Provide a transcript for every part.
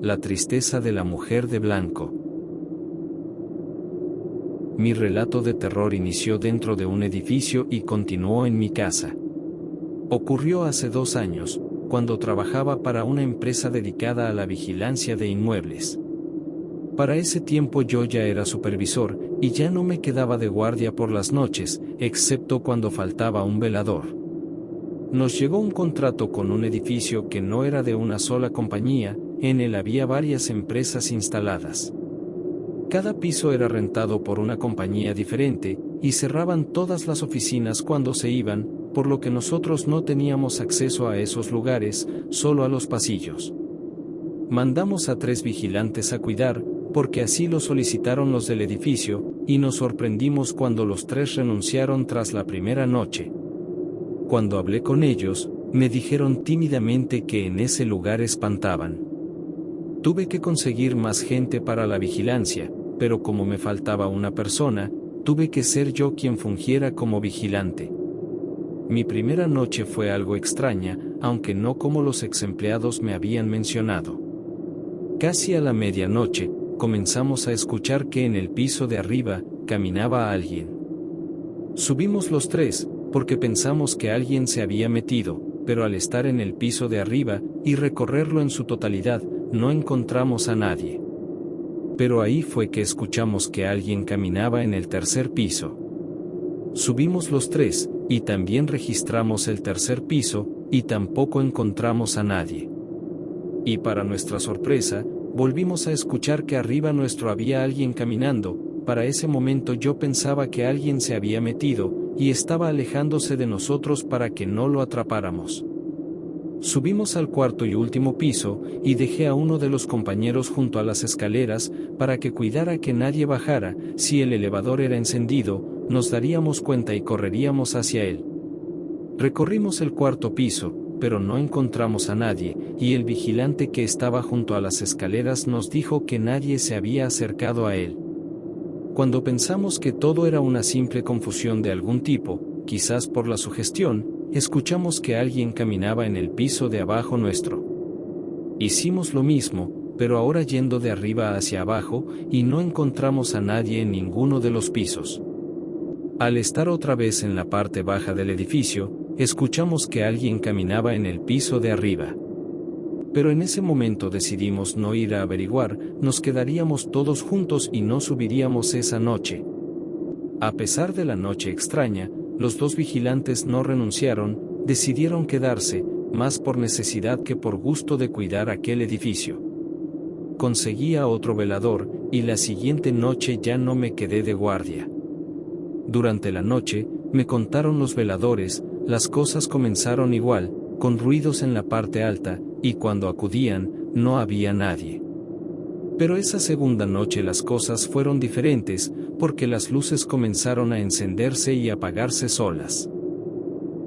La tristeza de la mujer de blanco. Mi relato de terror inició dentro de un edificio y continuó en mi casa. Ocurrió hace 2 años, cuando trabajaba para una empresa dedicada a la vigilancia de inmuebles. Para ese tiempo yo ya era supervisor, y ya no me quedaba de guardia por las noches, excepto cuando faltaba un velador. Nos llegó un contrato con un edificio que no era de una sola compañía, en él había varias empresas instaladas. Cada piso era rentado por una compañía diferente, y cerraban todas las oficinas cuando se iban, por lo que nosotros no teníamos acceso a esos lugares, solo a los pasillos. Mandamos a 3 vigilantes a cuidar, porque así lo solicitaron los del edificio, y nos sorprendimos cuando los 3 renunciaron tras la primera noche. Cuando hablé con ellos, me dijeron tímidamente que en ese lugar espantaban. Tuve que conseguir más gente para la vigilancia, pero como me faltaba una persona, tuve que ser yo quien fungiera como vigilante. Mi primera noche fue algo extraña, aunque no como los exempleados me habían mencionado. Casi a la medianoche, comenzamos a escuchar que en el piso de arriba, caminaba alguien. Subimos los 3, porque pensamos que alguien se había metido, pero al estar en el piso de arriba, y recorrerlo en su totalidad, no encontramos a nadie. Pero ahí fue que escuchamos que alguien caminaba en el 3er piso. Subimos los 3, y también registramos el 3er piso, y tampoco encontramos a nadie. Y para nuestra sorpresa, volvimos a escuchar que arriba nuestro había alguien caminando. Para ese momento yo pensaba que alguien se había metido, y estaba alejándose de nosotros para que no lo atrapáramos. Subimos al 4º y último piso, y dejé a uno de los compañeros junto a las escaleras, para que cuidara que nadie bajara. Si el elevador era encendido, nos daríamos cuenta y correríamos hacia él. Recorrimos el 4º piso, pero no encontramos a nadie, y el vigilante que estaba junto a las escaleras nos dijo que nadie se había acercado a él. Cuando pensamos que todo era una simple confusión de algún tipo, quizás por la sugestión, escuchamos que alguien caminaba en el piso de abajo nuestro. Hicimos lo mismo, pero ahora yendo de arriba hacia abajo, y no encontramos a nadie en ninguno de los pisos. Al estar otra vez en la parte baja del edificio, escuchamos que alguien caminaba en el piso de arriba. Pero en ese momento decidimos no ir a averiguar, nos quedaríamos todos juntos y no subiríamos esa noche. A pesar de la noche extraña, los 2 vigilantes no renunciaron, decidieron quedarse, más por necesidad que por gusto de cuidar aquel edificio. Conseguí a otro velador, y la siguiente noche ya no me quedé de guardia. Durante la noche, me contaron los veladores, las cosas comenzaron igual, con ruidos en la parte alta, y cuando acudían, no había nadie. Pero esa segunda noche las cosas fueron diferentes, porque las luces comenzaron a encenderse y apagarse solas.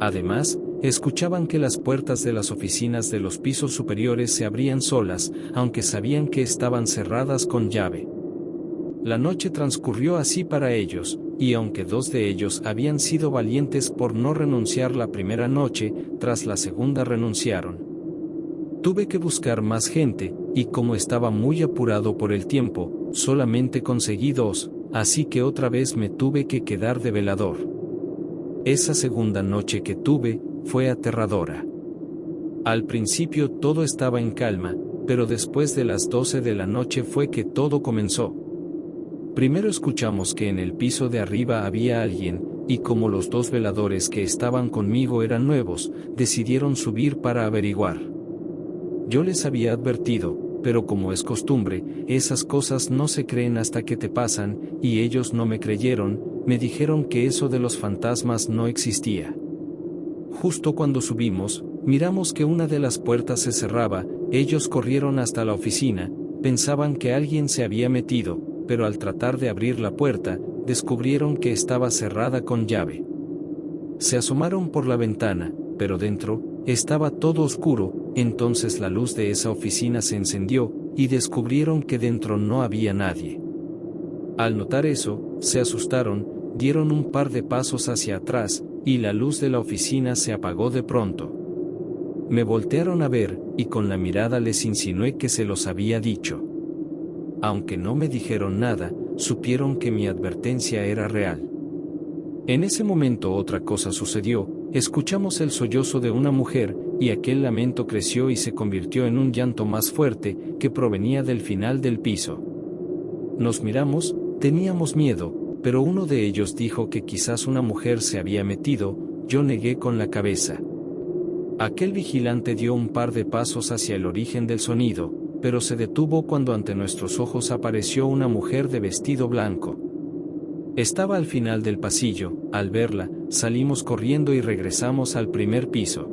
Además, escuchaban que las puertas de las oficinas de los pisos superiores se abrían solas, aunque sabían que estaban cerradas con llave. La noche transcurrió así para ellos, y aunque 2 de ellos habían sido valientes por no renunciar la primera noche, tras la segunda renunciaron. Tuve que buscar más gente, y como estaba muy apurado por el tiempo, solamente conseguí 2, así que otra vez me tuve que quedar de velador. Esa segunda noche que tuve, fue aterradora. Al principio todo estaba en calma, pero después de las 12 de la noche fue que todo comenzó. Primero escuchamos que en el piso de arriba había alguien, y como los 2 veladores que estaban conmigo eran nuevos, decidieron subir para averiguar. Yo les había advertido, pero como es costumbre, esas cosas no se creen hasta que te pasan, y ellos no me creyeron, me dijeron que eso de los fantasmas no existía. Justo cuando subimos, miramos que una de las puertas se cerraba, ellos corrieron hasta la oficina, pensaban que alguien se había metido, pero al tratar de abrir la puerta, descubrieron que estaba cerrada con llave. Se asomaron por la ventana, pero dentro, estaba todo oscuro. Entonces la luz de esa oficina se encendió, y descubrieron que dentro no había nadie. Al notar eso, se asustaron, dieron un par de pasos hacia atrás, y la luz de la oficina se apagó de pronto. Me voltearon a ver, y con la mirada les insinué que se los había dicho. Aunque no me dijeron nada, supieron que mi advertencia era real. En ese momento otra cosa sucedió, escuchamos el sollozo de una mujer, y aquel lamento creció y se convirtió en un llanto más fuerte, que provenía del final del piso. Nos miramos, teníamos miedo, pero uno de ellos dijo que quizás una mujer se había metido. Yo negué con la cabeza. Aquel vigilante dio un par de pasos hacia el origen del sonido, pero se detuvo cuando ante nuestros ojos apareció una mujer de vestido blanco. Estaba al final del pasillo. Al verla, salimos corriendo y regresamos al primer piso.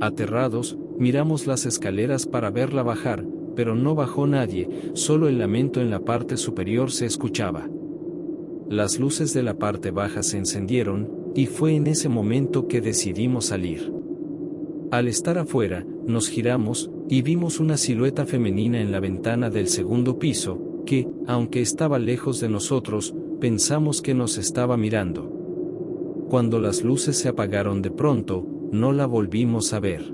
Aterrados, miramos las escaleras para verla bajar, pero no bajó nadie, solo el lamento en la parte superior se escuchaba. Las luces de la parte baja se encendieron, y fue en ese momento que decidimos salir. Al estar afuera, nos giramos, y vimos una silueta femenina en la ventana del segundo piso, que, aunque estaba lejos de nosotros, pensamos que nos estaba mirando. Cuando las luces se apagaron de pronto, no la volvimos a ver.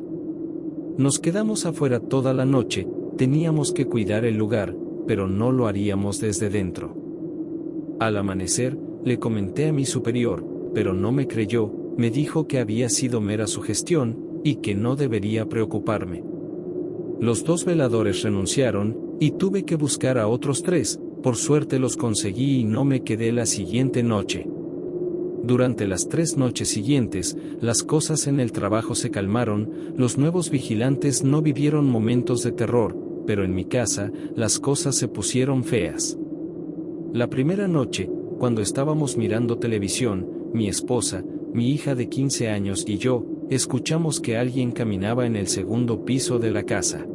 Nos quedamos afuera toda la noche, teníamos que cuidar el lugar, pero no lo haríamos desde dentro. Al amanecer, le comenté a mi superior, pero no me creyó, me dijo que había sido mera sugestión, y que no debería preocuparme. Los 2 veladores renunciaron, y tuve que buscar a otros 3, por suerte los conseguí y no me quedé la siguiente noche. Durante las 3 noches siguientes, las cosas en el trabajo se calmaron, los nuevos vigilantes no vivieron momentos de terror, pero en mi casa, las cosas se pusieron feas. La primera noche, cuando estábamos mirando televisión, mi esposa, mi hija de 15 años y yo, escuchamos que alguien caminaba en el segundo piso de la casa.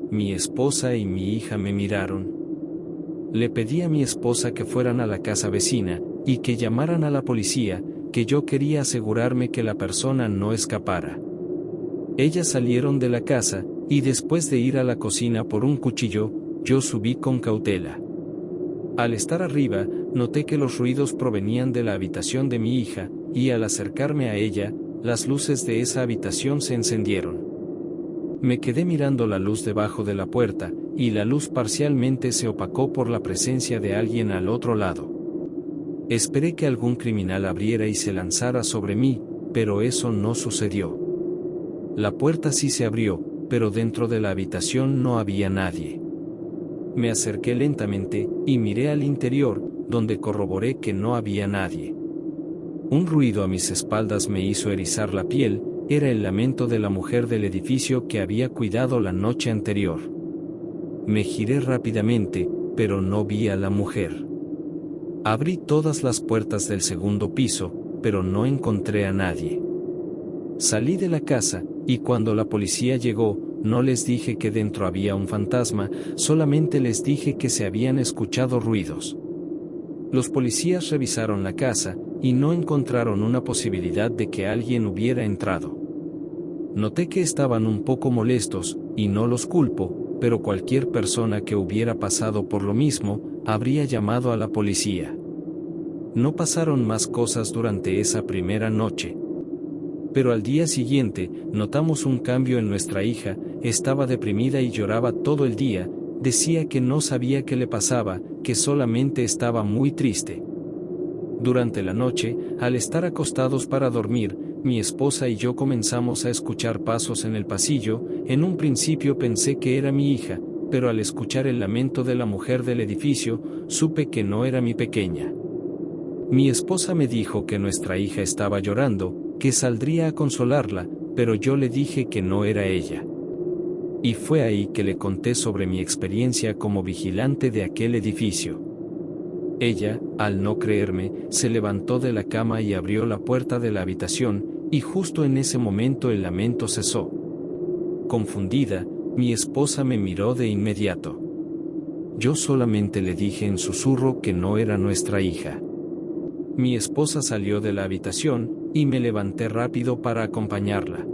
Mi esposa y mi hija me miraron. Le pedí a mi esposa que fueran a la casa vecina, y que llamaran a la policía, que yo quería asegurarme que la persona no escapara. Ellas salieron de la casa, y después de ir a la cocina por un cuchillo, yo subí con cautela. Al estar arriba, noté que los ruidos provenían de la habitación de mi hija, y al acercarme a ella, las luces de esa habitación se encendieron. Me quedé mirando la luz debajo de la puerta, y la luz parcialmente se opacó por la presencia de alguien al otro lado. Esperé que algún criminal abriera y se lanzara sobre mí, pero eso no sucedió. La puerta sí se abrió, pero dentro de la habitación no había nadie. Me acerqué lentamente, y miré al interior, donde corroboré que no había nadie. Un ruido a mis espaldas me hizo erizar la piel, era el lamento de la mujer del edificio que había cuidado la noche anterior. Me giré rápidamente, pero no vi a la mujer. Abrí todas las puertas del segundo piso, pero no encontré a nadie. Salí de la casa, y cuando la policía llegó, no les dije que dentro había un fantasma, solamente les dije que se habían escuchado ruidos. Los policías revisaron la casa, y no encontraron una posibilidad de que alguien hubiera entrado. Noté que estaban un poco molestos, y no los culpo, pero cualquier persona que hubiera pasado por lo mismo, habría llamado a la policía. No pasaron más cosas durante esa primera noche. Pero al día siguiente, notamos un cambio en nuestra hija, estaba deprimida y lloraba todo el día, decía que no sabía qué le pasaba, que solamente estaba muy triste. Durante la noche, al estar acostados para dormir, mi esposa y yo comenzamos a escuchar pasos en el pasillo. En un principio pensé que era mi hija, pero al escuchar el lamento de la mujer del edificio, supe que no era mi pequeña. Mi esposa me dijo que nuestra hija estaba llorando, que saldría a consolarla, pero yo le dije que no era ella. Y fue ahí que le conté sobre mi experiencia como vigilante de aquel edificio. Ella, al no creerme, se levantó de la cama y abrió la puerta de la habitación, y justo en ese momento el lamento cesó. Confundida, mi esposa me miró de inmediato. Yo solamente le dije en susurro que no era nuestra hija. Mi esposa salió de la habitación, y me levanté rápido para acompañarla.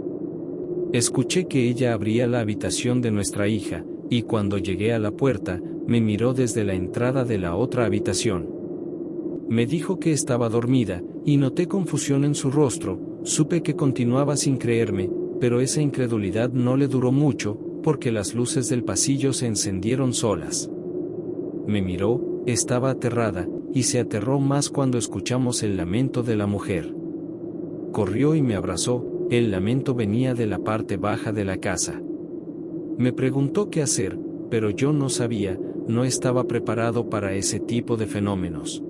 Escuché que ella abría la habitación de nuestra hija, y cuando llegué a la puerta, me miró desde la entrada de la otra habitación. Me dijo que estaba dormida, y noté confusión en su rostro. Supe que continuaba sin creerme, pero esa incredulidad no le duró mucho, porque las luces del pasillo se encendieron solas. Me miró, estaba aterrada, y se aterró más cuando escuchamos el lamento de la mujer. Corrió y me abrazó, el lamento venía de la parte baja de la casa. Me preguntó qué hacer, pero yo no sabía, no estaba preparado para ese tipo de fenómenos.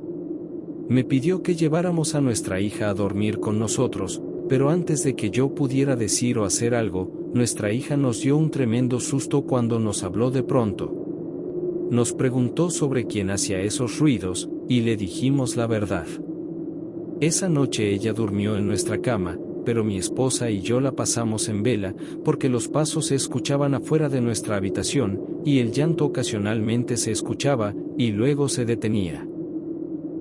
Me pidió que lleváramos a nuestra hija a dormir con nosotros, pero antes de que yo pudiera decir o hacer algo, nuestra hija nos dio un tremendo susto cuando nos habló de pronto. Nos preguntó sobre quién hacía esos ruidos, y le dijimos la verdad. Esa noche ella durmió en nuestra cama, pero mi esposa y yo la pasamos en vela, porque los pasos se escuchaban afuera de nuestra habitación, y el llanto ocasionalmente se escuchaba, y luego se detenía.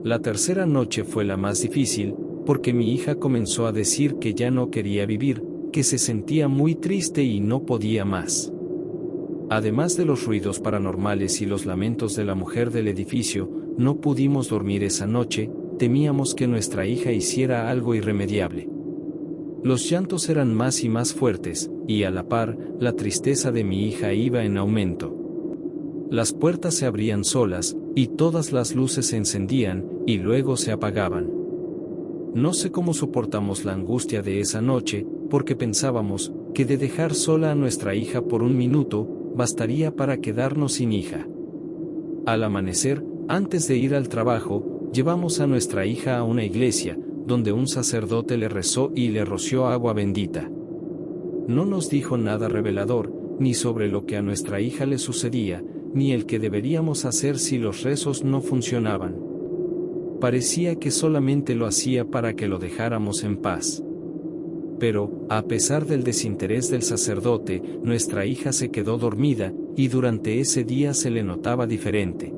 La tercera noche fue la más difícil, porque mi hija comenzó a decir que ya no quería vivir, que se sentía muy triste y no podía más. Además de los ruidos paranormales y los lamentos de la mujer del edificio, no pudimos dormir esa noche, temíamos que nuestra hija hiciera algo irremediable. Los llantos eran más y más fuertes, y a la par, la tristeza de mi hija iba en aumento. Las puertas se abrían solas, y todas las luces se encendían, y luego se apagaban. No sé cómo soportamos la angustia de esa noche, porque pensábamos que de dejar sola a nuestra hija por un minuto, bastaría para quedarnos sin hija. Al amanecer, antes de ir al trabajo, llevamos a nuestra hija a una iglesia, donde un sacerdote le rezó y le roció agua bendita. No nos dijo nada revelador, ni sobre lo que a nuestra hija le sucedía, ni el que deberíamos hacer si los rezos no funcionaban. Parecía que solamente lo hacía para que lo dejáramos en paz. Pero, a pesar del desinterés del sacerdote, nuestra hija se quedó dormida, y durante ese día se le notaba diferente.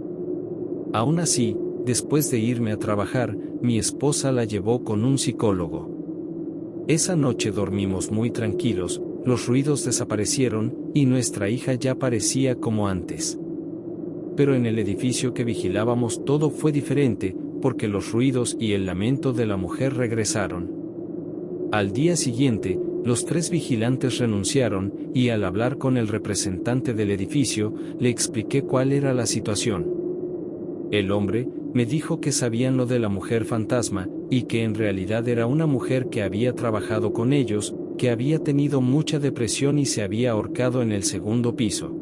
Aún así, después de irme a trabajar, mi esposa la llevó con un psicólogo. Esa noche dormimos muy tranquilos, los ruidos desaparecieron, y nuestra hija ya parecía como antes. Pero en el edificio que vigilábamos todo fue diferente, porque los ruidos y el lamento de la mujer regresaron. Al día siguiente, los 3 vigilantes renunciaron, y al hablar con el representante del edificio, le expliqué cuál era la situación. El hombre me dijo que sabían lo de la mujer fantasma, y que en realidad era una mujer que había trabajado con ellos, que había tenido mucha depresión y se había ahorcado en el 2º piso.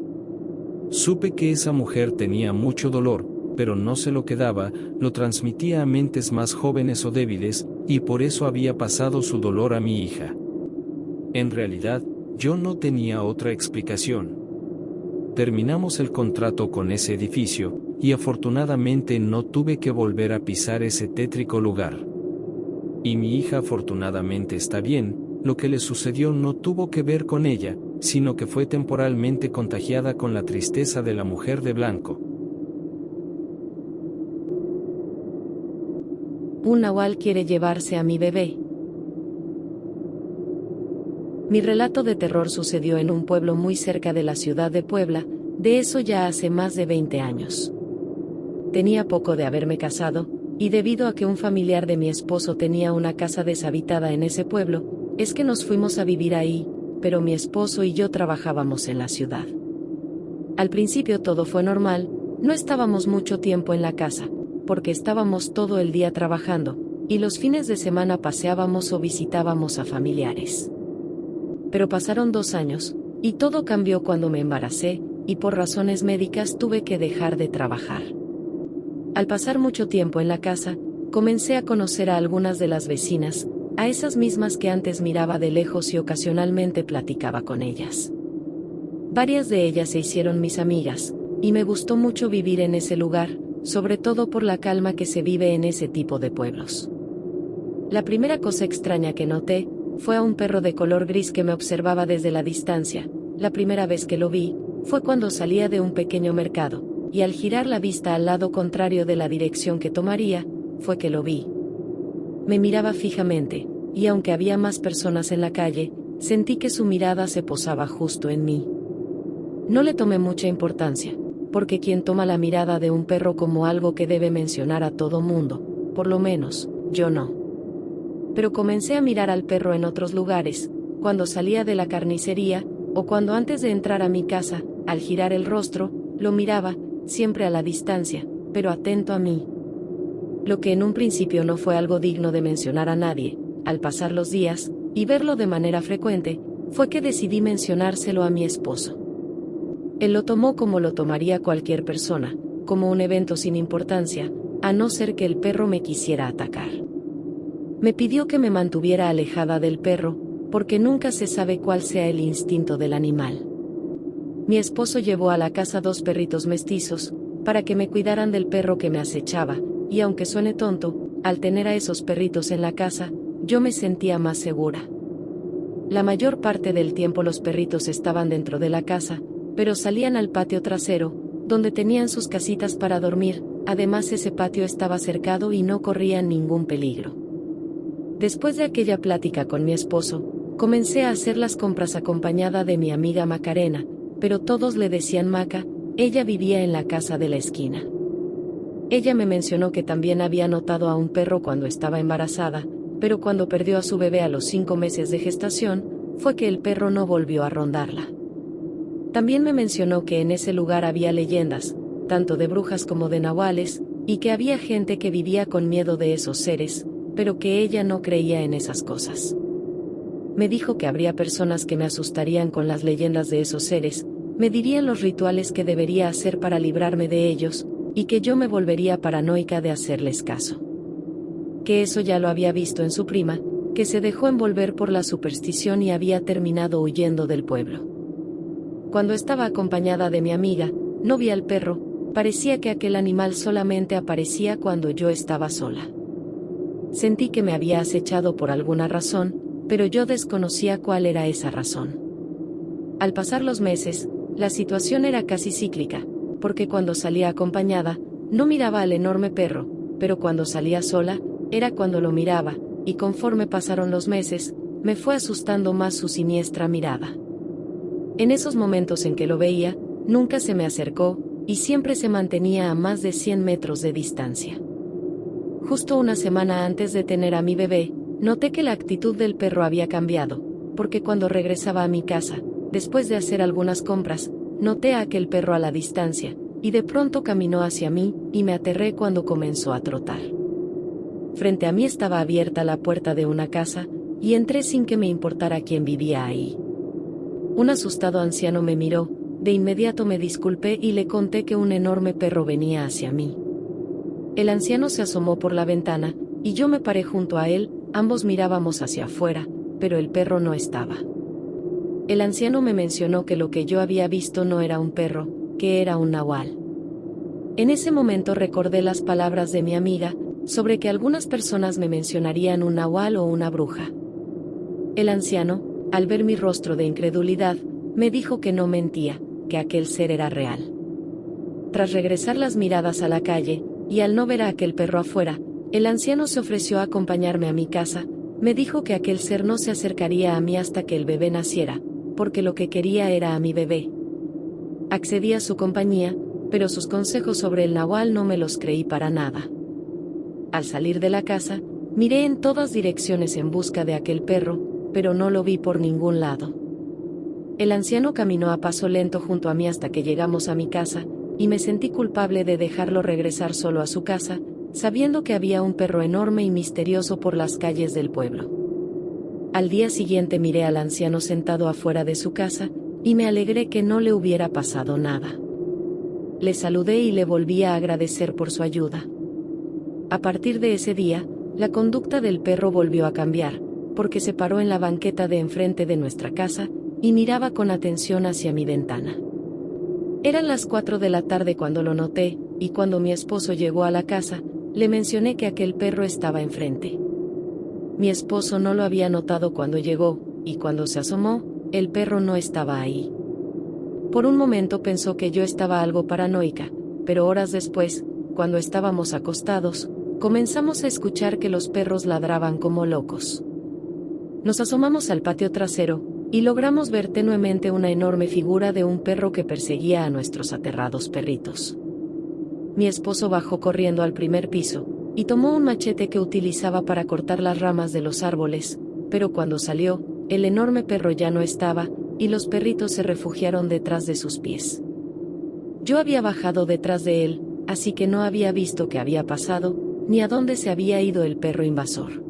Supe que esa mujer tenía mucho dolor, pero no se lo quedaba, lo transmitía a mentes más jóvenes o débiles, y por eso había pasado su dolor a mi hija. En realidad, yo no tenía otra explicación. Terminamos el contrato con ese edificio, y afortunadamente no tuve que volver a pisar ese tétrico lugar. Y mi hija afortunadamente está bien, lo que le sucedió no tuvo que ver con ella, sino que fue temporalmente contagiada con la tristeza de la mujer de blanco. Un nahual quiere llevarse a mi bebé. Mi relato de terror sucedió en un pueblo muy cerca de la ciudad de Puebla, de eso ya hace más de 20 años. Tenía poco de haberme casado, y debido a que un familiar de mi esposo tenía una casa deshabitada en ese pueblo, es que nos fuimos a vivir ahí, pero mi esposo y yo trabajábamos en la ciudad. Al principio todo fue normal, no estábamos mucho tiempo en la casa, porque estábamos todo el día trabajando, y los fines de semana paseábamos o visitábamos a familiares. Pero pasaron 2 años, y todo cambió cuando me embaracé, y por razones médicas tuve que dejar de trabajar. Al pasar mucho tiempo en la casa, comencé a conocer a algunas de las vecinas, a esas mismas que antes miraba de lejos y ocasionalmente platicaba con ellas. Varias de ellas se hicieron mis amigas, y me gustó mucho vivir en ese lugar, sobre todo por la calma que se vive en ese tipo de pueblos. La primera cosa extraña que noté, fue a un perro de color gris que me observaba desde la distancia. La primera vez que lo vi, fue cuando salía de un pequeño mercado, y al girar la vista al lado contrario de la dirección que tomaría, fue que lo vi. Me miraba fijamente, y aunque había más personas en la calle, sentí que su mirada se posaba justo en mí. No le tomé mucha importancia, porque quien toma la mirada de un perro como algo que debe mencionar a todo mundo, por lo menos, yo no. Pero comencé a mirar al perro en otros lugares, cuando salía de la carnicería, o cuando antes de entrar a mi casa, al girar el rostro, lo miraba, siempre a la distancia, pero atento a mí. Lo que en un principio no fue algo digno de mencionar a nadie, al pasar los días, y verlo de manera frecuente, fue que decidí mencionárselo a mi esposo. Él lo tomó como lo tomaría cualquier persona, como un evento sin importancia, a no ser que el perro me quisiera atacar. Me pidió que me mantuviera alejada del perro, porque nunca se sabe cuál sea el instinto del animal. Mi esposo llevó a la casa 2 perritos mestizos, para que me cuidaran del perro que me acechaba, y aunque suene tonto, al tener a esos perritos en la casa, yo me sentía más segura. La mayor parte del tiempo los perritos estaban dentro de la casa, pero salían al patio trasero, donde tenían sus casitas para dormir, además ese patio estaba cercado y no corrían ningún peligro. Después de aquella plática con mi esposo, comencé a hacer las compras acompañada de mi amiga Macarena, pero todos le decían Maca, ella vivía en la casa de la esquina. Ella me mencionó que también había notado a un perro cuando estaba embarazada, pero cuando perdió a su bebé a los 5 meses de gestación, fue que el perro no volvió a rondarla. También me mencionó que en ese lugar había leyendas, tanto de brujas como de nahuales, y que había gente que vivía con miedo de esos seres, pero que ella no creía en esas cosas. Me dijo que habría personas que me asustarían con las leyendas de esos seres, me dirían los rituales que debería hacer para librarme de ellos, y que yo me volvería paranoica de hacerles caso. Que eso ya lo había visto en su prima, que se dejó envolver por la superstición y había terminado huyendo del pueblo. Cuando estaba acompañada de mi amiga, no vi al perro, parecía que aquel animal solamente aparecía cuando yo estaba sola. Sentí que me había acechado por alguna razón, pero yo desconocía cuál era esa razón. Al pasar los meses, la situación era casi cíclica, porque cuando salía acompañada, no miraba al enorme perro, pero cuando salía sola, era cuando lo miraba, y conforme pasaron los meses, me fue asustando más su siniestra mirada. En esos momentos en que lo veía, nunca se me acercó, y siempre se mantenía a más de 100 metros de distancia. Justo una semana antes de tener a mi bebé, noté que la actitud del perro había cambiado, porque cuando regresaba a mi casa, después de hacer algunas compras, noté a aquel perro a la distancia, y de pronto caminó hacia mí, y me aterré cuando comenzó a trotar. Frente a mí estaba abierta la puerta de una casa, y entré sin que me importara quién vivía ahí. Un asustado anciano me miró, de inmediato me disculpé y le conté que un enorme perro venía hacia mí. El anciano se asomó por la ventana, y yo me paré junto a él, ambos mirábamos hacia afuera, pero el perro no estaba. El anciano me mencionó que lo que yo había visto no era un perro, que era un nahual. En ese momento recordé las palabras de mi amiga, sobre que algunas personas me mencionarían un nahual o una bruja. El anciano, al ver mi rostro de incredulidad, me dijo que no mentía, que aquel ser era real. Tras regresar las miradas a la calle, y al no ver a aquel perro afuera, el anciano se ofreció a acompañarme a mi casa, me dijo que aquel ser no se acercaría a mí hasta que el bebé naciera, porque lo que quería era a mi bebé. Accedí a su compañía, pero sus consejos sobre el nahual no me los creí para nada. Al salir de la casa, miré en todas direcciones en busca de aquel perro, pero no lo vi por ningún lado. El anciano caminó a paso lento junto a mí hasta que llegamos a mi casa, y me sentí culpable de dejarlo regresar solo a su casa, sabiendo que había un perro enorme y misterioso por las calles del pueblo. Al día siguiente miré al anciano sentado afuera de su casa, y me alegré que no le hubiera pasado nada. Le saludé y le volví a agradecer por su ayuda. A partir de ese día, la conducta del perro volvió a cambiar, porque se paró en la banqueta de enfrente de nuestra casa, y miraba con atención hacia mi ventana. Eran las 4 de la tarde cuando lo noté, y cuando mi esposo llegó a la casa, le mencioné que aquel perro estaba enfrente. Mi esposo no lo había notado cuando llegó, y cuando se asomó, el perro no estaba ahí. Por un momento pensó que yo estaba algo paranoica, pero horas después, cuando estábamos acostados, comenzamos a escuchar que los perros ladraban como locos. Nos asomamos al patio trasero, y logramos ver tenuemente una enorme figura de un perro que perseguía a nuestros aterrados perritos. Mi esposo bajó corriendo al primer piso, y tomó un machete que utilizaba para cortar las ramas de los árboles, pero cuando salió, el enorme perro ya no estaba, y los perritos se refugiaron detrás de sus pies. Yo había bajado detrás de él, así que no había visto qué había pasado, ni a dónde se había ido el perro invasor.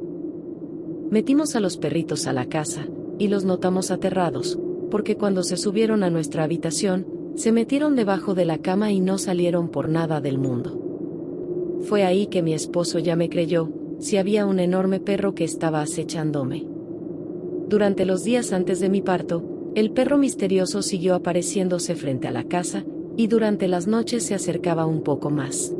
Metimos a los perritos a la casa, y los notamos aterrados, porque cuando se subieron a nuestra habitación, se metieron debajo de la cama y no salieron por nada del mundo. Fue ahí que mi esposo ya me creyó, si había un enorme perro que estaba acechándome. Durante los días antes de mi parto, el perro misterioso siguió apareciéndose frente a la casa, y durante las noches se acercaba un poco más.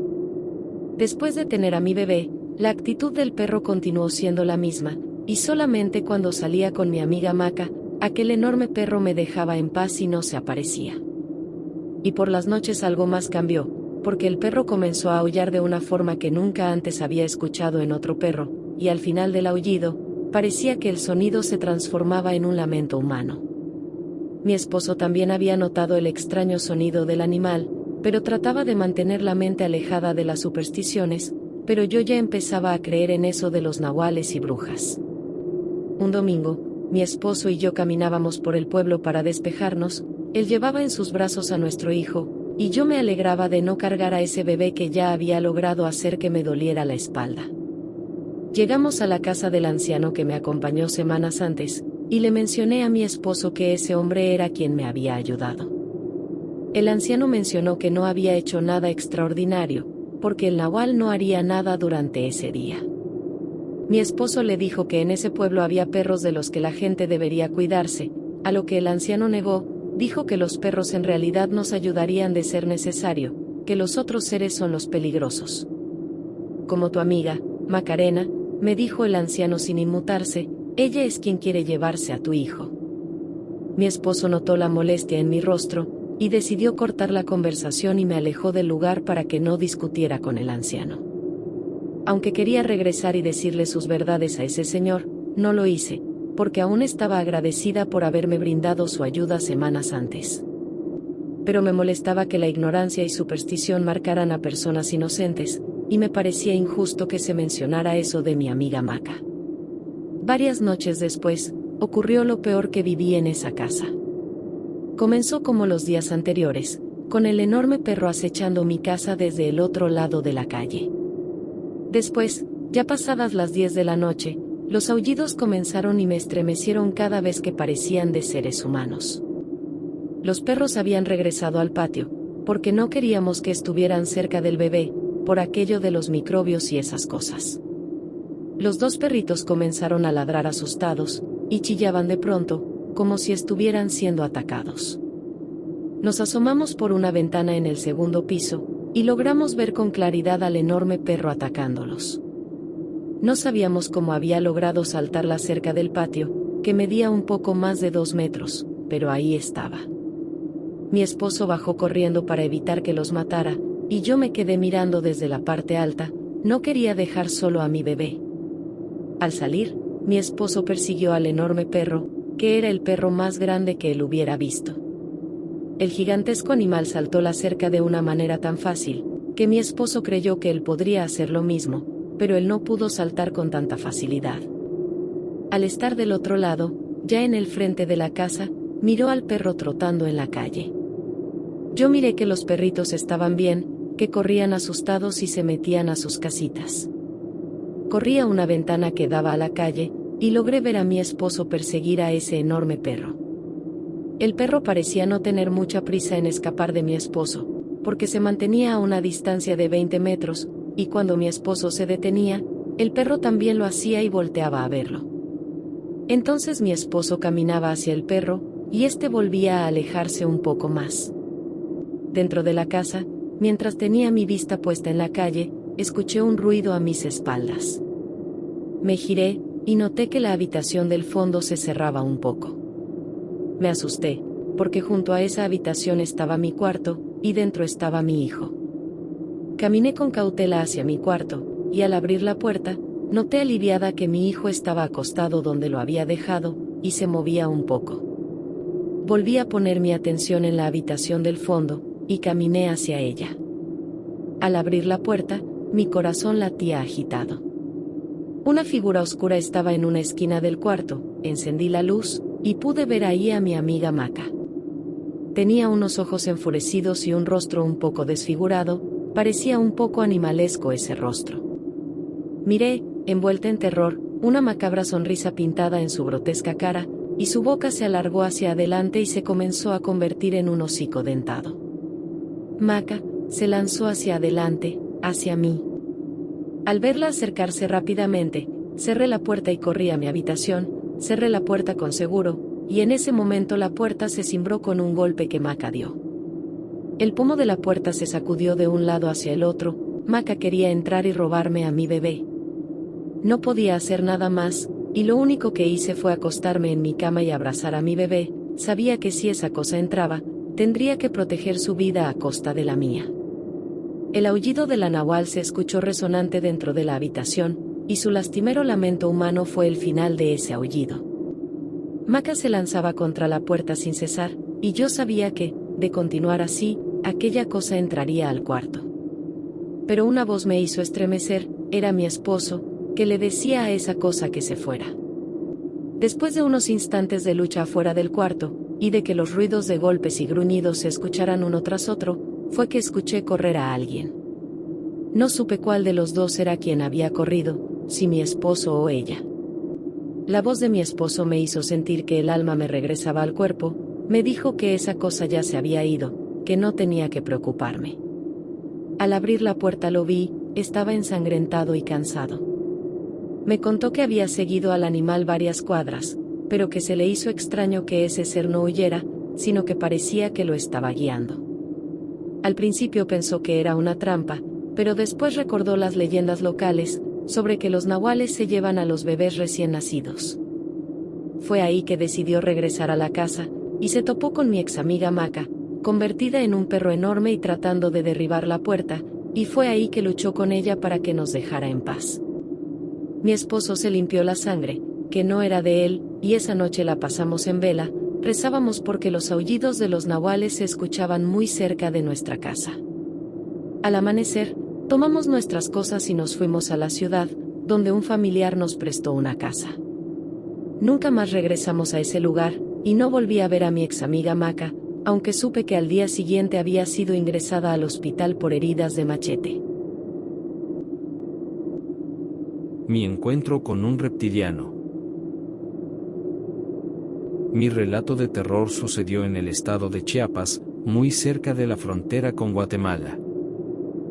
Después de tener a mi bebé, la actitud del perro continuó siendo la misma, y solamente cuando salía con mi amiga Maca, aquel enorme perro me dejaba en paz y no se aparecía. Y por las noches algo más cambió, porque el perro comenzó a aullar de una forma que nunca antes había escuchado en otro perro, y al final del aullido, parecía que el sonido se transformaba en un lamento humano. Mi esposo también había notado el extraño sonido del animal, pero trataba de mantener la mente alejada de las supersticiones, pero yo ya empezaba a creer en eso de los nahuales y brujas. Un domingo, mi esposo y yo caminábamos por el pueblo para despejarnos, él llevaba en sus brazos a nuestro hijo, y yo me alegraba de no cargar a ese bebé que ya había logrado hacer que me doliera la espalda. Llegamos a la casa del anciano que me acompañó semanas antes, y le mencioné a mi esposo que ese hombre era quien me había ayudado. El anciano mencionó que no había hecho nada extraordinario, porque el nahual no haría nada durante ese día. Mi esposo le dijo que en ese pueblo había perros de los que la gente debería cuidarse, a lo que el anciano negó, dijo que los perros en realidad nos ayudarían de ser necesario, que los otros seres son los peligrosos. Como tu amiga, Macarena, me dijo el anciano sin inmutarse, ella es quien quiere llevarse a tu hijo. Mi esposo notó la molestia en mi rostro, y decidió cortar la conversación y me alejó del lugar para que no discutiera con el anciano. Aunque quería regresar y decirle sus verdades a ese señor, no lo hice, porque aún estaba agradecida por haberme brindado su ayuda semanas antes. Pero me molestaba que la ignorancia y superstición marcaran a personas inocentes, y me parecía injusto que se mencionara eso de mi amiga Maca. Varias noches después, ocurrió lo peor que viví en esa casa. Comenzó como los días anteriores, con el enorme perro acechando mi casa desde el otro lado de la calle. Después, ya pasadas las 10 de la noche, los aullidos comenzaron y me estremecieron cada vez que parecían de seres humanos. Los perros habían regresado al patio, porque no queríamos que estuvieran cerca del bebé, por aquello de los microbios y esas cosas. Los dos perritos comenzaron a ladrar asustados, y chillaban de pronto, como si estuvieran siendo atacados. Nos asomamos por una ventana en el segundo piso, y logramos ver con claridad al enorme perro atacándolos. No sabíamos cómo había logrado saltar la cerca del patio, que medía un poco más de 2 metros, pero ahí estaba. Mi esposo bajó corriendo para evitar que los matara, y yo me quedé mirando desde la parte alta, no quería dejar solo a mi bebé. Al salir, mi esposo persiguió al enorme perro, que era el perro más grande que él hubiera visto. El gigantesco animal saltó la cerca de una manera tan fácil, que mi esposo creyó que él podría hacer lo mismo, pero él no pudo saltar con tanta facilidad. Al estar del otro lado, ya en el frente de la casa, miró al perro trotando en la calle. Yo miré que los perritos estaban bien, que corrían asustados y se metían a sus casitas. Corrí a una ventana que daba a la calle, y logré ver a mi esposo perseguir a ese enorme perro. El perro parecía no tener mucha prisa en escapar de mi esposo, porque se mantenía a una distancia de 20 metros, y cuando mi esposo se detenía, el perro también lo hacía y volteaba a verlo. Entonces mi esposo caminaba hacia el perro, y éste volvía a alejarse un poco más. Dentro de la casa, mientras tenía mi vista puesta en la calle, escuché un ruido a mis espaldas. Me giré, y noté que la habitación del fondo se cerraba un poco. Me asusté, porque junto a esa habitación estaba mi cuarto, y dentro estaba mi hijo. Caminé con cautela hacia mi cuarto, y al abrir la puerta, noté aliviada que mi hijo estaba acostado donde lo había dejado, y se movía un poco. Volví a poner mi atención en la habitación del fondo, y caminé hacia ella. Al abrir la puerta, mi corazón latía agitado. Una figura oscura estaba en una esquina del cuarto, encendí la luz, y pude ver ahí a mi amiga Maca. Tenía unos ojos enfurecidos y un rostro un poco desfigurado, parecía un poco animalesco ese rostro. Miré, envuelta en terror, una macabra sonrisa pintada en su grotesca cara, y su boca se alargó hacia adelante y se comenzó a convertir en un hocico dentado. Maca se lanzó hacia adelante, hacia mí. Al verla acercarse rápidamente, cerré la puerta y corrí a mi habitación, cerré la puerta con seguro, y en ese momento la puerta se cimbró con un golpe que Maca dio. El pomo de la puerta se sacudió de un lado hacia el otro. Maca quería entrar y robarme a mi bebé. No podía hacer nada más, y lo único que hice fue acostarme en mi cama y abrazar a mi bebé. Sabía que si esa cosa entraba, tendría que proteger su vida a costa de la mía. El aullido de la nahual se escuchó resonante dentro de la habitación, y su lastimero lamento humano fue el final de ese aullido. Maca se lanzaba contra la puerta sin cesar, y yo sabía que, de continuar así, aquella cosa entraría al cuarto. Pero una voz me hizo estremecer, era mi esposo, que le decía a esa cosa que se fuera. Después de unos instantes de lucha afuera del cuarto, y de que los ruidos de golpes y gruñidos se escucharan uno tras otro, fue que escuché correr a alguien. No supe cuál de los dos era quien había corrido, si mi esposo o ella. La voz de mi esposo me hizo sentir que el alma me regresaba al cuerpo, me dijo que esa cosa ya se había ido, que no tenía que preocuparme. Al abrir la puerta lo vi, estaba ensangrentado y cansado. Me contó que había seguido al animal varias cuadras, pero que se le hizo extraño que ese ser no huyera, sino que parecía que lo estaba guiando. Al principio pensó que era una trampa, pero después recordó las leyendas locales, sobre que los nahuales se llevan a los bebés recién nacidos. Fue ahí que decidió regresar a la casa, y se topó con mi ex amiga Maca, convertida en un perro enorme y tratando de derribar la puerta, y fue ahí que luchó con ella para que nos dejara en paz. Mi esposo se limpió la sangre, que no era de él, y esa noche la pasamos en vela, rezábamos porque los aullidos de los nahuales se escuchaban muy cerca de nuestra casa. Al amanecer, tomamos nuestras cosas y nos fuimos a la ciudad, donde un familiar nos prestó una casa. Nunca más regresamos a ese lugar, y no volví a ver a mi ex amiga Maca, aunque supe que al día siguiente había sido ingresada al hospital por heridas de machete. Mi encuentro con un reptiliano. Mi relato de terror sucedió en el estado de Chiapas, muy cerca de la frontera con Guatemala.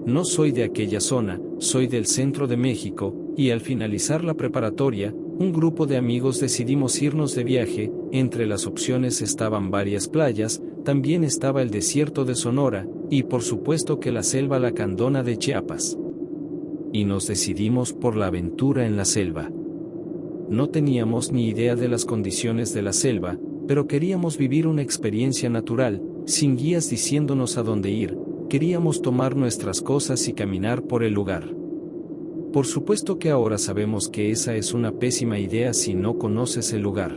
No soy de aquella zona, soy del centro de México, y al finalizar la preparatoria, un grupo de amigos decidimos irnos de viaje. Entre las opciones estaban varias playas, también estaba el desierto de Sonora, y por supuesto que la selva lacandona de Chiapas. Y nos decidimos por la aventura en la selva. No teníamos ni idea de las condiciones de la selva, pero queríamos vivir una experiencia natural, sin guías diciéndonos a dónde ir. Queríamos tomar nuestras cosas y caminar por el lugar. Por supuesto que ahora sabemos que esa es una pésima idea si no conoces el lugar.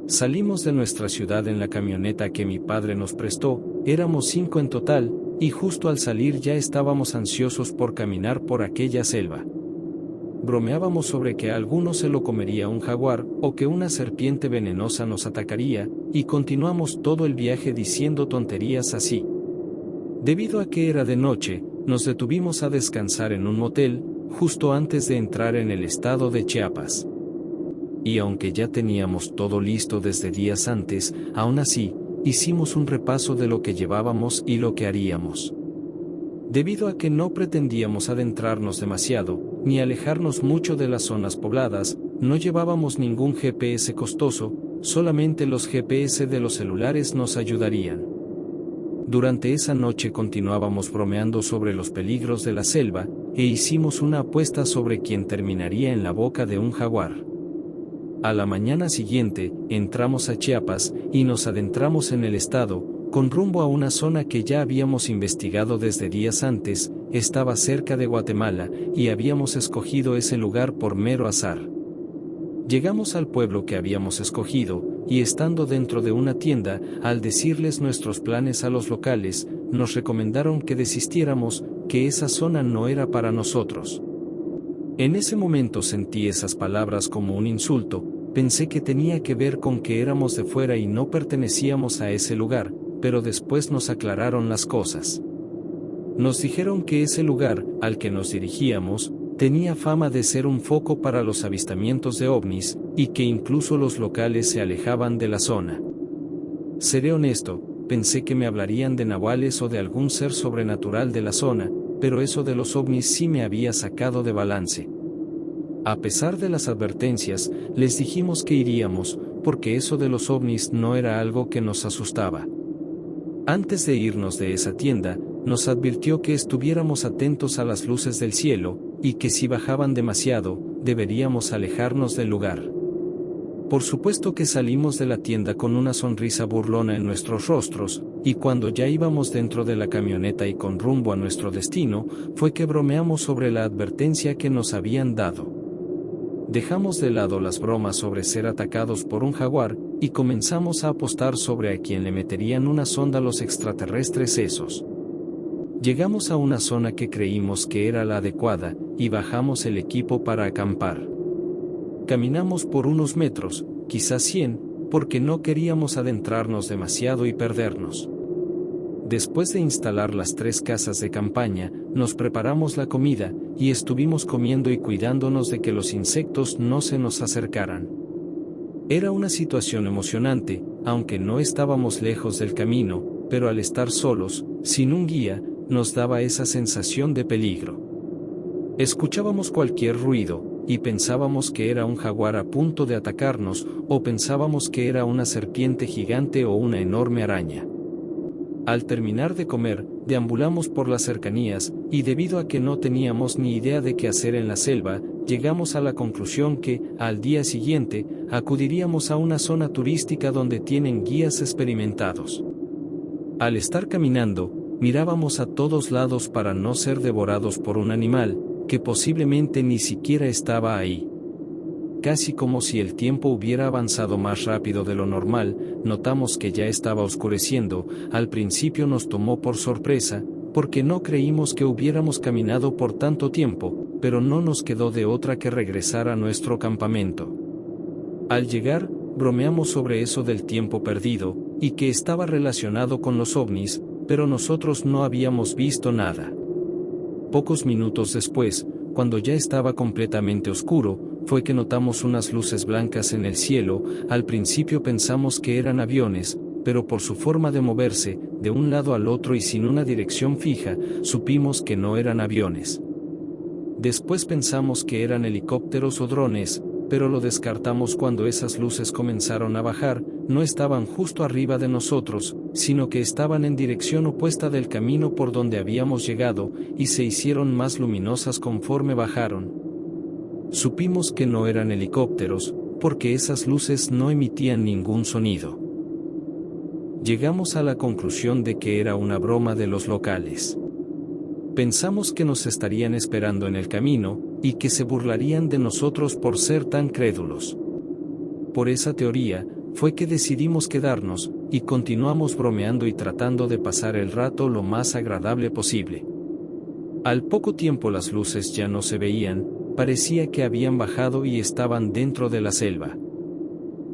Salimos de nuestra ciudad en la camioneta que mi padre nos prestó, éramos 5 en total, y justo al salir ya estábamos ansiosos por caminar por aquella selva. Bromeábamos sobre que a alguno se lo comería un jaguar, o que una serpiente venenosa nos atacaría, y continuamos todo el viaje diciendo tonterías así. Debido a que era de noche, nos detuvimos a descansar en un motel, justo antes de entrar en el estado de Chiapas. Y aunque ya teníamos todo listo desde días antes, aún así, hicimos un repaso de lo que llevábamos y lo que haríamos. Debido a que no pretendíamos adentrarnos demasiado, ni alejarnos mucho de las zonas pobladas, no llevábamos ningún GPS costoso, solamente los GPS de los celulares nos ayudarían. Durante esa noche continuábamos bromeando sobre los peligros de la selva, e hicimos una apuesta sobre quién terminaría en la boca de un jaguar. A la mañana siguiente, entramos a Chiapas, y nos adentramos en el estado, con rumbo a una zona que ya habíamos investigado desde días antes. Estaba cerca de Guatemala, y habíamos escogido ese lugar por mero azar. Llegamos al pueblo que habíamos escogido, y estando dentro de una tienda, al decirles nuestros planes a los locales, nos recomendaron que desistiéramos, que esa zona no era para nosotros. En ese momento sentí esas palabras como un insulto, pensé que tenía que ver con que éramos de fuera y no pertenecíamos a ese lugar, pero después nos aclararon las cosas. Nos dijeron que ese lugar, al que nos dirigíamos, tenía fama de ser un foco para los avistamientos de ovnis, y que incluso los locales se alejaban de la zona. Seré honesto, pensé que me hablarían de nahuales o de algún ser sobrenatural de la zona, pero eso de los ovnis sí me había sacado de balance. A pesar de las advertencias, les dijimos que iríamos, porque eso de los ovnis no era algo que nos asustaba. Antes de irnos de esa tienda, nos advirtió que estuviéramos atentos a las luces del cielo, y que si bajaban demasiado, deberíamos alejarnos del lugar. Por supuesto que salimos de la tienda con una sonrisa burlona en nuestros rostros, y cuando ya íbamos dentro de la camioneta y con rumbo a nuestro destino, fue que bromeamos sobre la advertencia que nos habían dado. Dejamos de lado las bromas sobre ser atacados por un jaguar, y comenzamos a apostar sobre a quién le meterían una sonda los extraterrestres esos. Llegamos a una zona que creímos que era la adecuada, y bajamos el equipo para acampar. Caminamos por unos metros, quizás 100, porque no queríamos adentrarnos demasiado y perdernos. Después de instalar las 3 casas de campaña, nos preparamos la comida, y estuvimos comiendo y cuidándonos de que los insectos no se nos acercaran. Era una situación emocionante, aunque no estábamos lejos del camino, pero al estar solos, sin un guía, nos daba esa sensación de peligro. Escuchábamos cualquier ruido, y pensábamos que era un jaguar a punto de atacarnos, o pensábamos que era una serpiente gigante o una enorme araña. Al terminar de comer, deambulamos por las cercanías, y debido a que no teníamos ni idea de qué hacer en la selva, llegamos a la conclusión que, al día siguiente, acudiríamos a una zona turística donde tienen guías experimentados. Al estar caminando, mirábamos a todos lados para no ser devorados por un animal, que posiblemente ni siquiera estaba ahí. Casi como si el tiempo hubiera avanzado más rápido de lo normal, notamos que ya estaba oscureciendo. Al principio nos tomó por sorpresa, porque no creímos que hubiéramos caminado por tanto tiempo, pero no nos quedó de otra que regresar a nuestro campamento. Al llegar, bromeamos sobre eso del tiempo perdido, y que estaba relacionado con los ovnis, pero nosotros no habíamos visto nada. Pocos minutos después, cuando ya estaba completamente oscuro, fue que notamos unas luces blancas en el cielo. Al principio pensamos que eran aviones, pero por su forma de moverse, de un lado al otro y sin una dirección fija, supimos que no eran aviones. Después pensamos que eran helicópteros o drones, pero lo descartamos cuando esas luces comenzaron a bajar. No estaban justo arriba de nosotros, sino que estaban en dirección opuesta del camino por donde habíamos llegado, y se hicieron más luminosas conforme bajaron. Supimos que no eran helicópteros, porque esas luces no emitían ningún sonido. Llegamos a la conclusión de que era una broma de los locales. Pensamos que nos estarían esperando en el camino, y que se burlarían de nosotros por ser tan crédulos. Por esa teoría, fue que decidimos quedarnos, y continuamos bromeando y tratando de pasar el rato lo más agradable posible. Al poco tiempo las luces ya no se veían, parecía que habían bajado y estaban dentro de la selva.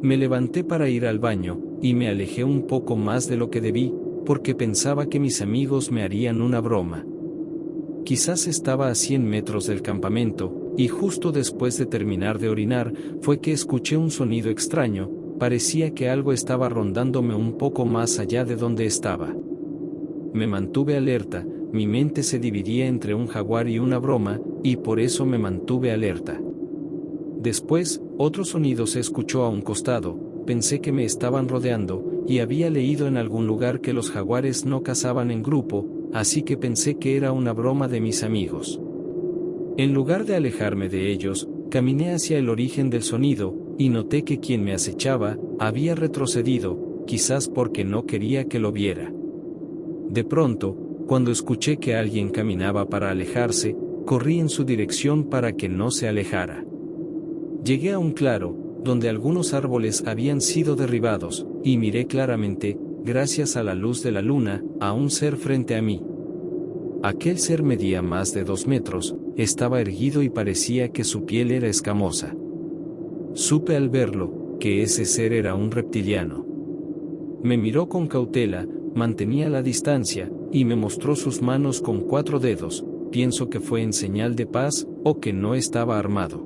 Me levanté para ir al baño, y me alejé un poco más de lo que debí, porque pensaba que mis amigos me harían una broma. Quizás estaba a 100 metros del campamento, y justo después de terminar de orinar, fue que escuché un sonido extraño. Parecía que algo estaba rondándome un poco más allá de donde estaba. Me mantuve alerta, mi mente se dividía entre un jaguar y una broma, y por eso me mantuve alerta. Después, otro sonido se escuchó a un costado. Pensé que me estaban rodeando, y había leído en algún lugar que los jaguares no cazaban en grupo, así que pensé que era una broma de mis amigos. En lugar de alejarme de ellos, caminé hacia el origen del sonido, y noté que quien me acechaba, había retrocedido, quizás porque no quería que lo viera. De pronto, cuando escuché que alguien caminaba para alejarse, corrí en su dirección para que no se alejara. Llegué a un claro, donde algunos árboles habían sido derribados, y miré claramente, gracias a la luz de la luna, a un ser frente a mí. Aquel ser medía más de 2 metros, estaba erguido y parecía que su piel era escamosa. Supe al verlo, que ese ser era un reptiliano. Me miró con cautela, mantenía la distancia, y me mostró sus manos con 4 dedos, pienso que fue en señal de paz, o que no estaba armado.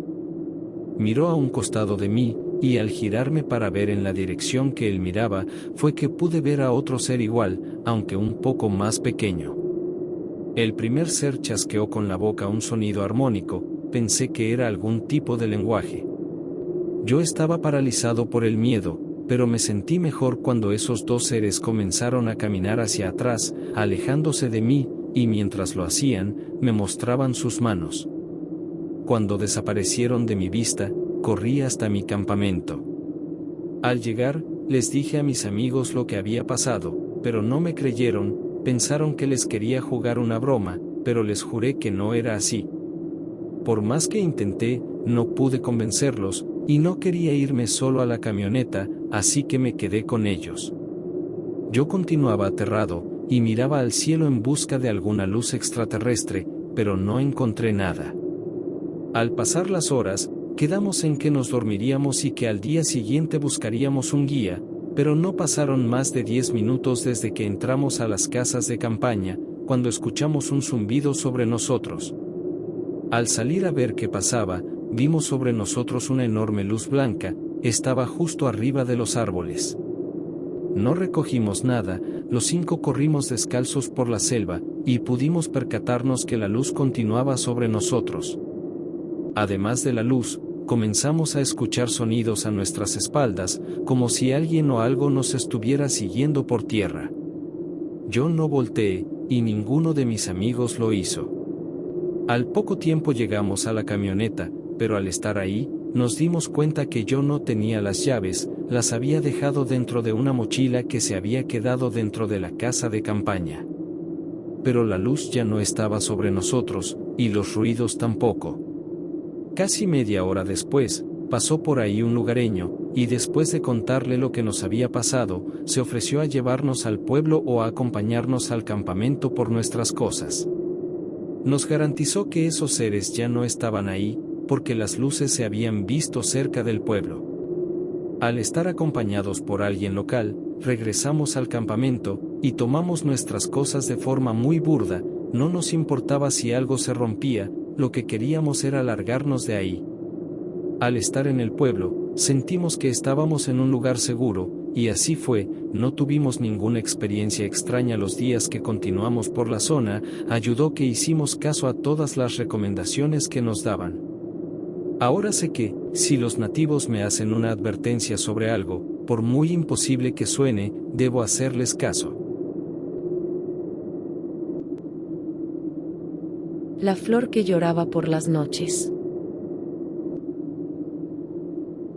Miró a un costado de mí, y al girarme para ver en la dirección que él miraba, fue que pude ver a otro ser igual, aunque un poco más pequeño. El primer ser chasqueó con la boca un sonido armónico, pensé que era algún tipo de lenguaje. Yo estaba paralizado por el miedo, pero me sentí mejor cuando esos 2 seres comenzaron a caminar hacia atrás, alejándose de mí, y mientras lo hacían, me mostraban sus manos. Cuando desaparecieron de mi vista, corrí hasta mi campamento. Al llegar, les dije a mis amigos lo que había pasado, pero no me creyeron, pensaron que les quería jugar una broma, pero les juré que no era así. Por más que intenté, no pude convencerlos, y no quería irme solo a la camioneta, así que me quedé con ellos. Yo continuaba aterrado, y miraba al cielo en busca de alguna luz extraterrestre, pero no encontré nada. Al pasar las horas, quedamos en que nos dormiríamos y que al día siguiente buscaríamos un guía, pero no pasaron más de 10 minutos desde que entramos a las casas de campaña, cuando escuchamos un zumbido sobre nosotros. Al salir a ver qué pasaba, vimos sobre nosotros una enorme luz blanca, estaba justo arriba de los árboles. No recogimos nada, los 5 corrimos descalzos por la selva, y pudimos percatarnos que la luz continuaba sobre nosotros. Además de la luz, comenzamos a escuchar sonidos a nuestras espaldas, como si alguien o algo nos estuviera siguiendo por tierra. Yo no volteé, y ninguno de mis amigos lo hizo. Al poco tiempo llegamos a la camioneta, pero al estar ahí, nos dimos cuenta que yo no tenía las llaves, las había dejado dentro de una mochila que se había quedado dentro de la casa de campaña. Pero la luz ya no estaba sobre nosotros, y los ruidos tampoco. Casi media hora después, pasó por ahí un lugareño, y después de contarle lo que nos había pasado, se ofreció a llevarnos al pueblo o a acompañarnos al campamento por nuestras cosas. Nos garantizó que esos seres ya no estaban ahí, porque las luces se habían visto cerca del pueblo. Al estar acompañados por alguien local, regresamos al campamento, y tomamos nuestras cosas de forma muy burda, no nos importaba si algo se rompía, lo que queríamos era largarnos de ahí. Al estar en el pueblo, sentimos que estábamos en un lugar seguro, y así fue, no tuvimos ninguna experiencia extraña los días que continuamos por la zona, ayudó que hicimos caso a todas las recomendaciones que nos daban. Ahora sé que, si los nativos me hacen una advertencia sobre algo, por muy imposible que suene, debo hacerles caso. La flor que lloraba por las noches.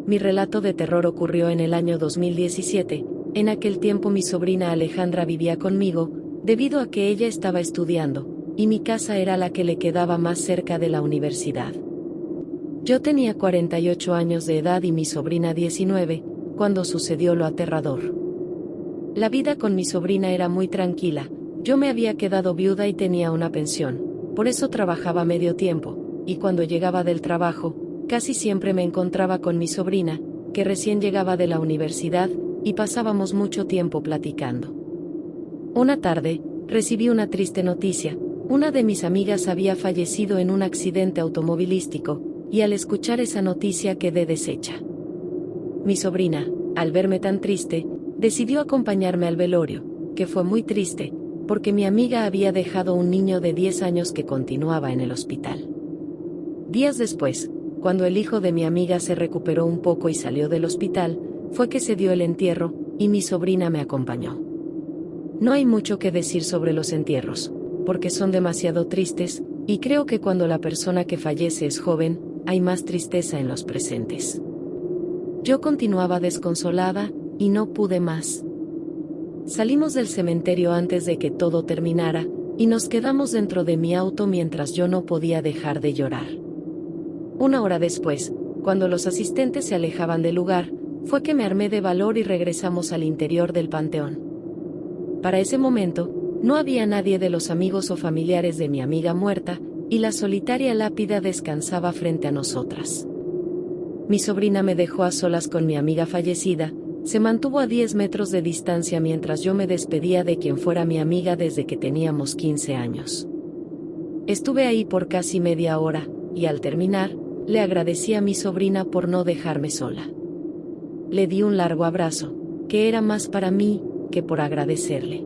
Mi relato de terror ocurrió en el año 2017, en aquel tiempo mi sobrina Alejandra vivía conmigo, debido a que ella estaba estudiando, y mi casa era la que le quedaba más cerca de la universidad. Yo tenía 48 años de edad y mi sobrina 19, cuando sucedió lo aterrador. La vida con mi sobrina era muy tranquila, yo me había quedado viuda y tenía una pensión, por eso trabajaba medio tiempo, y cuando llegaba del trabajo, casi siempre me encontraba con mi sobrina, que recién llegaba de la universidad, y pasábamos mucho tiempo platicando. Una tarde, recibí una triste noticia, una de mis amigas había fallecido en un accidente automovilístico, y al escuchar esa noticia quedé deshecha. Mi sobrina, al verme tan triste, decidió acompañarme al velorio, que fue muy triste, porque mi amiga había dejado un niño de 10 años que continuaba en el hospital. Días después, cuando el hijo de mi amiga se recuperó un poco y salió del hospital, fue que se dio el entierro, y mi sobrina me acompañó. No hay mucho que decir sobre los entierros, porque son demasiado tristes, y creo que cuando la persona que fallece es joven, hay más tristeza en los presentes. Yo continuaba desconsolada, y no pude más. Salimos del cementerio antes de que todo terminara, y nos quedamos dentro de mi auto mientras yo no podía dejar de llorar. Una hora después, cuando los asistentes se alejaban del lugar, fue que me armé de valor y regresamos al interior del panteón. Para ese momento, no había nadie de los amigos o familiares de mi amiga muerta, y la solitaria lápida descansaba frente a nosotras. Mi sobrina me dejó a solas con mi amiga fallecida, se mantuvo a 10 metros de distancia mientras yo me despedía de quien fuera mi amiga desde que teníamos 15 años. Estuve ahí por casi media hora, y al terminar, le agradecí a mi sobrina por no dejarme sola. Le di un largo abrazo, que era más para mí que por agradecerle.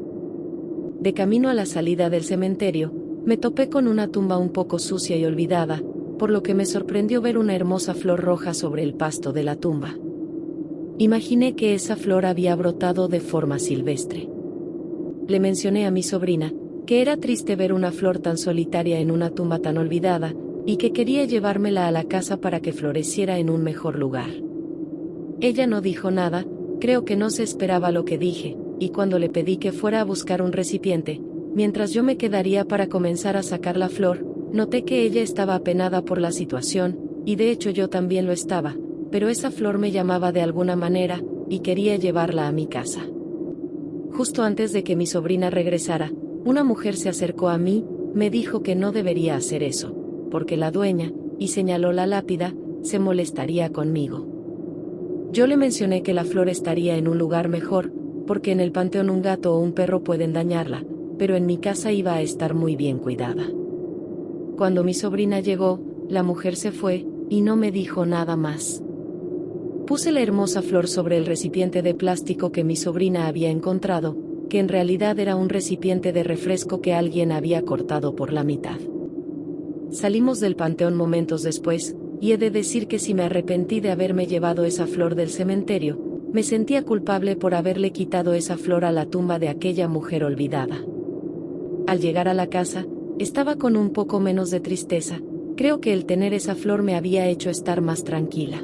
De camino a la salida del cementerio, me topé con una tumba un poco sucia y olvidada, por lo que me sorprendió ver una hermosa flor roja sobre el pasto de la tumba. Imaginé que esa flor había brotado de forma silvestre. Le mencioné a mi sobrina que era triste ver una flor tan solitaria en una tumba tan olvidada, y que quería llevármela a la casa para que floreciera en un mejor lugar. Ella no dijo nada, creo que no se esperaba lo que dije, y cuando le pedí que fuera a buscar un recipiente, mientras yo me quedaría para comenzar a sacar la flor, noté que ella estaba apenada por la situación, y de hecho yo también lo estaba, pero esa flor me llamaba de alguna manera, y quería llevarla a mi casa. Justo antes de que mi sobrina regresara, una mujer se acercó a mí, me dijo que no debería hacer eso, porque la dueña, y señaló la lápida, se molestaría conmigo. Yo le mencioné que la flor estaría en un lugar mejor, porque en el panteón un gato o un perro pueden dañarla, pero en mi casa iba a estar muy bien cuidada. Cuando mi sobrina llegó, la mujer se fue, y no me dijo nada más. Puse la hermosa flor sobre el recipiente de plástico que mi sobrina había encontrado, que en realidad era un recipiente de refresco que alguien había cortado por la mitad. Salimos del panteón momentos después, y he de decir que si me arrepentí de haberme llevado esa flor del cementerio, me sentía culpable por haberle quitado esa flor a la tumba de aquella mujer olvidada. Al llegar a la casa, estaba con un poco menos de tristeza, creo que el tener esa flor me había hecho estar más tranquila.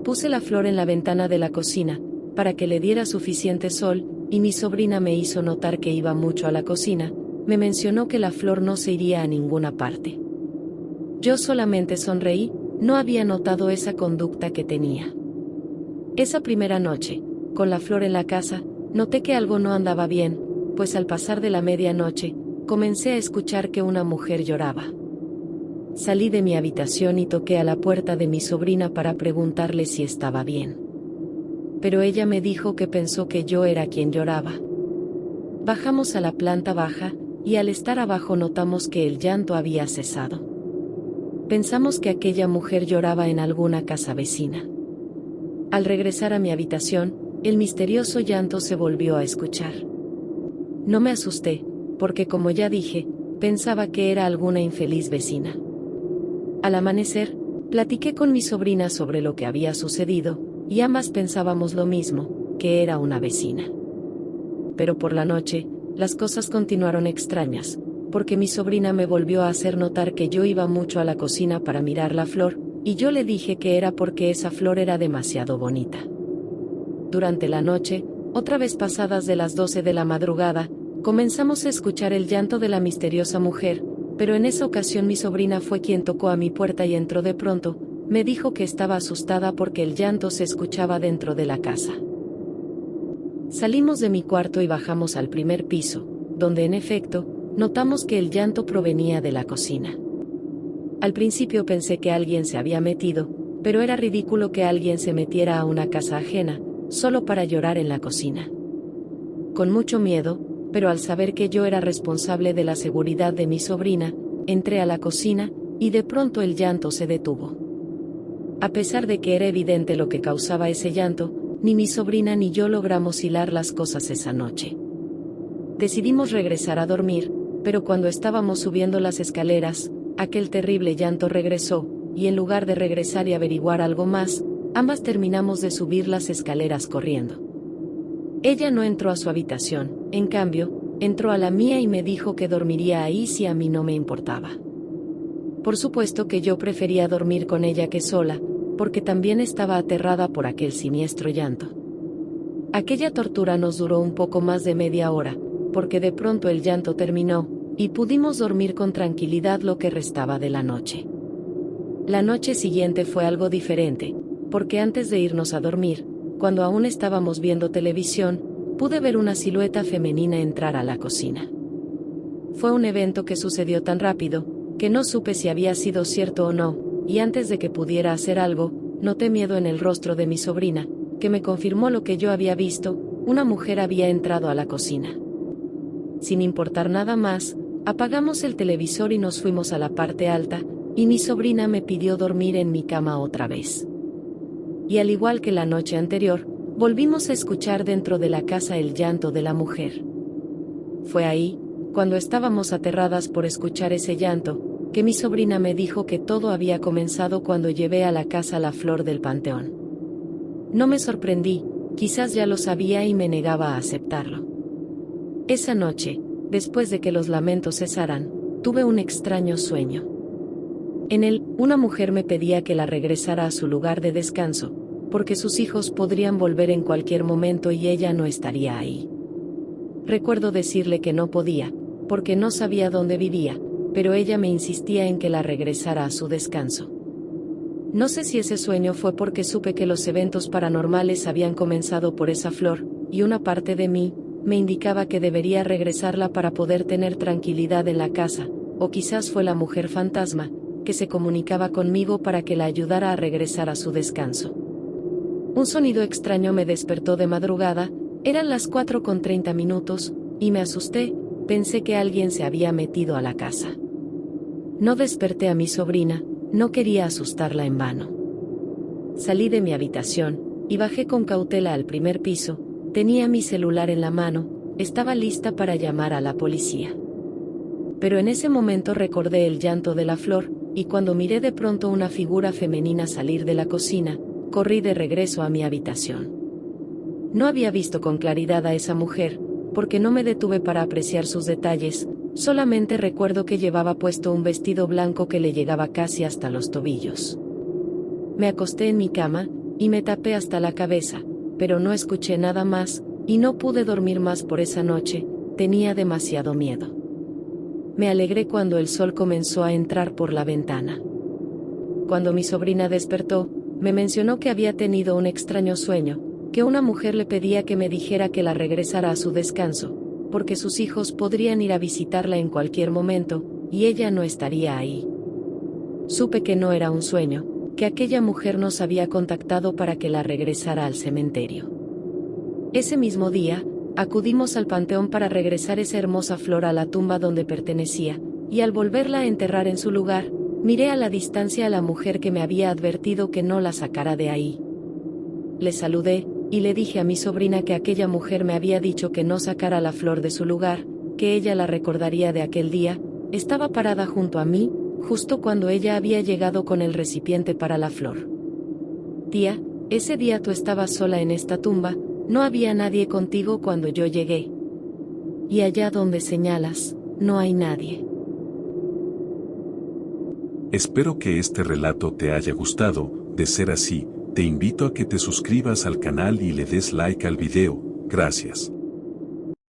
Puse la flor en la ventana de la cocina, para que le diera suficiente sol, y mi sobrina me hizo notar que iba mucho a la cocina, me mencionó que la flor no se iría a ninguna parte. Yo solamente sonreí, no había notado esa conducta que tenía. Esa primera noche, con la flor en la casa, noté que algo no andaba bien, pues al pasar de la medianoche, comencé a escuchar que una mujer lloraba. Salí de mi habitación y toqué a la puerta de mi sobrina para preguntarle si estaba bien. Pero ella me dijo que pensó que yo era quien lloraba. Bajamos a la planta baja, y al estar abajo notamos que el llanto había cesado. Pensamos que aquella mujer lloraba en alguna casa vecina. Al regresar a mi habitación, el misterioso llanto se volvió a escuchar. No me asusté, porque como ya dije, pensaba que era alguna infeliz vecina. Al amanecer, platiqué con mi sobrina sobre lo que había sucedido, y ambas pensábamos lo mismo, que era una vecina. Pero por la noche, las cosas continuaron extrañas, porque mi sobrina me volvió a hacer notar que yo iba mucho a la cocina para mirar la flor, y yo le dije que era porque esa flor era demasiado bonita. Durante la noche, otra vez pasadas de las 12 de la madrugada, comenzamos a escuchar el llanto de la misteriosa mujer, pero en esa ocasión mi sobrina fue quien tocó a mi puerta y entró de pronto, me dijo que estaba asustada porque el llanto se escuchaba dentro de la casa. Salimos de mi cuarto y bajamos al primer piso, donde en efecto, notamos que el llanto provenía de la cocina. Al principio pensé que alguien se había metido, pero era ridículo que alguien se metiera a una casa ajena, solo para llorar en la cocina. Con mucho miedo, pero al saber que yo era responsable de la seguridad de mi sobrina, entré a la cocina, y de pronto el llanto se detuvo. A pesar de que era evidente lo que causaba ese llanto, ni mi sobrina ni yo logramos hilar las cosas esa noche. Decidimos regresar a dormir, pero cuando estábamos subiendo las escaleras, aquel terrible llanto regresó, y en lugar de regresar y averiguar algo más, ambas terminamos de subir las escaleras corriendo. Ella no entró a su habitación, en cambio, entró a la mía y me dijo que dormiría ahí si a mí no me importaba. Por supuesto que yo prefería dormir con ella que sola, porque también estaba aterrada por aquel siniestro llanto. Aquella tortura nos duró un poco más de media hora, porque de pronto el llanto terminó, y pudimos dormir con tranquilidad lo que restaba de la noche. La noche siguiente fue algo diferente, porque antes de irnos a dormir, cuando aún estábamos viendo televisión, pude ver una silueta femenina entrar a la cocina. Fue un evento que sucedió tan rápido, que no supe si había sido cierto o no, y antes de que pudiera hacer algo, noté miedo en el rostro de mi sobrina, que me confirmó lo que yo había visto: una mujer había entrado a la cocina. Sin importar nada más, apagamos el televisor y nos fuimos a la parte alta, y mi sobrina me pidió dormir en mi cama otra vez. Y al igual que la noche anterior, volvimos a escuchar dentro de la casa el llanto de la mujer. Fue ahí, cuando estábamos aterradas por escuchar ese llanto, que mi sobrina me dijo que todo había comenzado cuando llevé a la casa la flor del panteón. No me sorprendí, quizás ya lo sabía y me negaba a aceptarlo. Esa noche, después de que los lamentos cesaran, tuve un extraño sueño. En él, una mujer me pedía que la regresara a su lugar de descanso, porque sus hijos podrían volver en cualquier momento y ella no estaría ahí. Recuerdo decirle que no podía, porque no sabía dónde vivía, pero ella me insistía en que la regresara a su descanso. No sé si ese sueño fue porque supe que los eventos paranormales habían comenzado por esa flor, y una parte de mí me indicaba que debería regresarla para poder tener tranquilidad en la casa, o quizás fue la mujer fantasma, que se comunicaba conmigo para que la ayudara a regresar a su descanso. Un sonido extraño me despertó de madrugada, eran las 4:30, y me asusté, pensé que alguien se había metido a la casa. No desperté a mi sobrina, no quería asustarla en vano. Salí de mi habitación, y bajé con cautela al primer piso, tenía mi celular en la mano, estaba lista para llamar a la policía. Pero en ese momento recordé el llanto de la flor, y cuando miré de pronto una figura femenina salir de la cocina, corrí de regreso a mi habitación. No había visto con claridad a esa mujer, porque no me detuve para apreciar sus detalles, solamente recuerdo que llevaba puesto un vestido blanco que le llegaba casi hasta los tobillos. Me acosté en mi cama, y me tapé hasta la cabeza, pero no escuché nada más, y no pude dormir más por esa noche, tenía demasiado miedo. Me alegré cuando el sol comenzó a entrar por la ventana. Cuando mi sobrina despertó, me mencionó que había tenido un extraño sueño, que una mujer le pedía que me dijera que la regresara a su descanso, porque sus hijos podrían ir a visitarla en cualquier momento, y ella no estaría ahí. Supe que no era un sueño, que aquella mujer nos había contactado para que la regresara al cementerio. Ese mismo día, acudimos al panteón para regresar esa hermosa flor a la tumba donde pertenecía, y al volverla a enterrar en su lugar, miré a la distancia a la mujer que me había advertido que no la sacara de ahí. Le saludé, y le dije a mi sobrina que aquella mujer me había dicho que no sacara la flor de su lugar, que ella la recordaría de aquel día. Estaba parada junto a mí, justo cuando ella había llegado con el recipiente para la flor. Tía, ese día tú estabas sola en esta tumba, no había nadie contigo cuando yo llegué. Y allá donde señalas, no hay nadie. Espero que este relato te haya gustado. De ser así, te invito a que te suscribas al canal y le des like al video. Gracias.